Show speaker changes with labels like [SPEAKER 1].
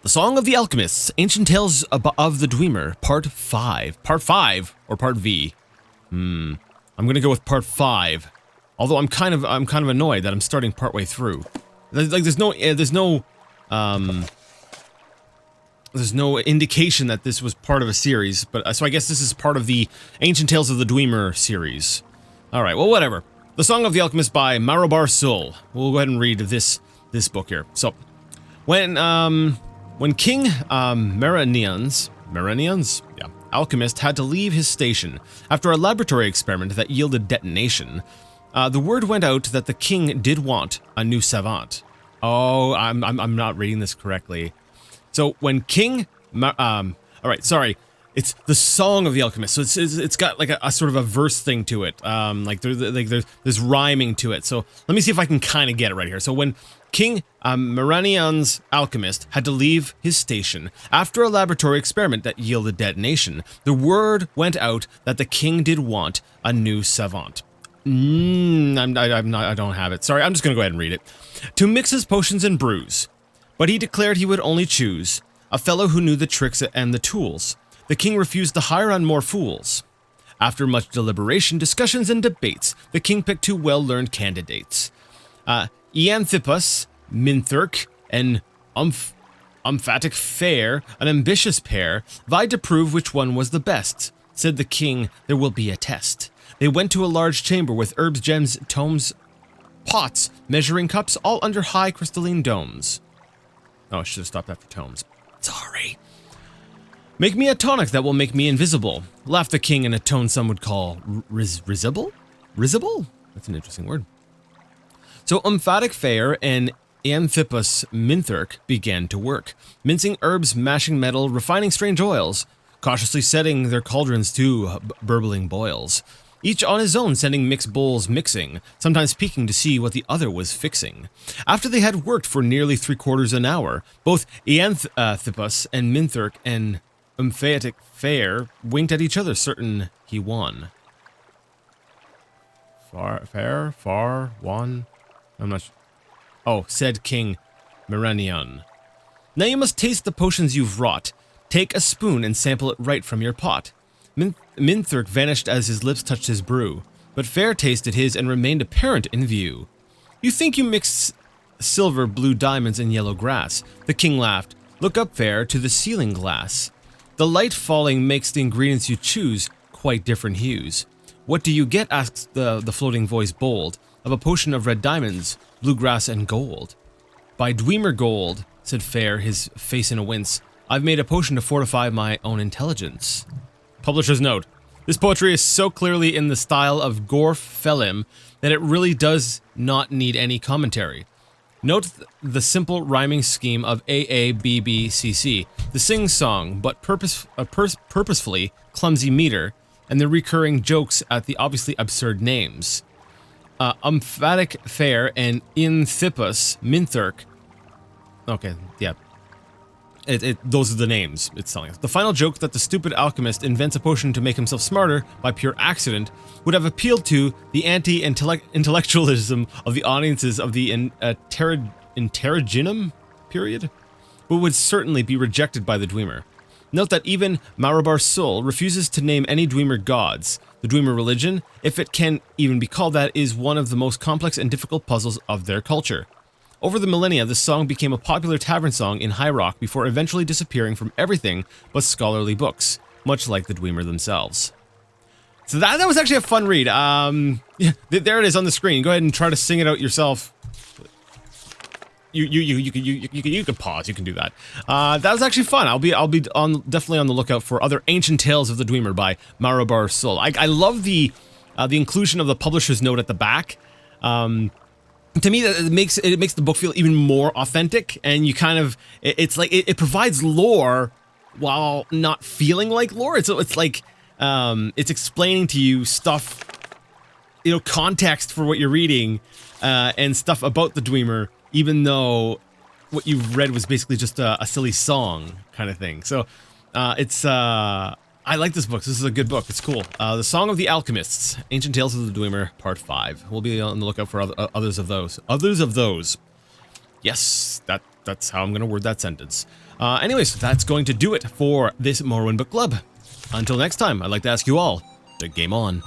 [SPEAKER 1] The Song of the Alchemists, Ancient Tales of the Dwemer, Part 5. Part 5 or Part V? I'm gonna go with Part 5. Although I'm kind of annoyed that I'm starting partway through. There's no indication that this was part of a series, but so I guess this is part of the Ancient Tales of the Dwemer series. All right, well, whatever. The Song of the Alchemist by Morrowind Sul. We'll go ahead and read this book here. So, when King Maranian's alchemist had to leave his station after a laboratory experiment that yielded detonation, the word went out that the king did want a new savant. Oh, I'm not reading this correctly. So when King, all right, sorry, it's the Song of the Alchemist. So it's got like a sort of a verse thing to it. There's rhyming to it. So let me see if I can kind of get it right here. So when King Maranian's alchemist had to leave his station after a laboratory experiment that yielded detonation, the word went out that the king did want a new savant. I don't have it. Sorry, I'm just gonna go ahead and read it. To mix his potions and brews, but he declared he would only choose a fellow who knew the tricks and the tools. The king refused to hire on more fools. After much deliberation, discussions, and debates, the king picked two well-learned candidates. Eanthippus, Minthurk, and Umphatic Fair, an ambitious pair, vied to prove which one was the best. Said the king, there will be a test. They went to a large chamber with herbs, gems, tomes, pots, measuring cups, all under high crystalline domes. Oh, I should have stopped after tomes. Sorry. Make me a tonic that will make me invisible, laughed the king in a tone some would call risible? Risible? That's an interesting word. So Umphatic Fair and Eanthippus Minthurk began to work, mincing herbs, mashing metal, refining strange oils, cautiously setting their cauldrons to burbling boils. Each on his own sending mixed bowls mixing, sometimes peeking to see what the other was fixing. After they had worked for nearly 3/4 an hour, both Eanthippus and Minthurk and Umphatic Fair winked at each other, certain he won. Won? I'm not sure. Oh, said King Maranian. Now you must taste the potions you've wrought. Take a spoon and sample it right from your pot. Minthurk vanished as his lips touched his brew, but Fair tasted his and remained apparent in view. You think you mixed silver, blue diamonds, and yellow grass. The king laughed. Look up, Fair, to the ceiling glass. The light falling makes the ingredients you choose quite different hues. What do you get, asks the floating voice bold, of a potion of red diamonds, blue grass, and gold. By Dwemer gold, said Fair, his face in a wince, I've made a potion to fortify my own intelligence. Publisher's note. This poetry is so clearly in the style of Gorf Felim that it really does not need any commentary. Note the simple rhyming scheme of AABBCC, the sing-song but purposefully clumsy meter, and the recurring jokes at the obviously absurd names. Umphatic Fair and Eanthippus Minthurk. Okay, yeah. Those are the names it's telling us. The final joke that the stupid alchemist invents a potion to make himself smarter by pure accident would have appealed to the anti-intellectualism of the audiences of the Interregnum period, but would certainly be rejected by the Dwemer. Note that even Morrowind Sul refuses to name any Dwemer gods. The Dwemer religion, if it can even be called that, is one of the most complex and difficult puzzles of their culture. Over the millennia, this song became a popular tavern song in High Rock before eventually disappearing from everything but scholarly books, much like the Dwemer themselves. So that was actually a fun read. Yeah, there it is on the screen. Go ahead and try to sing it out yourself. You can pause. You can do that. That was actually fun. I'll be definitely on the lookout for other Ancient Tales of the Dwemer by Morrowind Sul. I love the inclusion of the publisher's note at the back. To me, it makes the book feel even more authentic, and you kind of it's like it provides lore while not feeling like lore. It's like it's explaining to you stuff, context for what you're reading, and stuff about the Dwemer, even though what you've read was basically just a silly song kind of thing. So I like this book. This is a good book. It's cool. The Song of the Alchemists, Ancient Tales of the Dwemer, Part 5. We'll be on the lookout for others of those. Yes, that That's how I'm going to word that sentence. Anyways, that's going to do it for this Morrowind Book Club. Until next time, I'd like to ask you all to game on.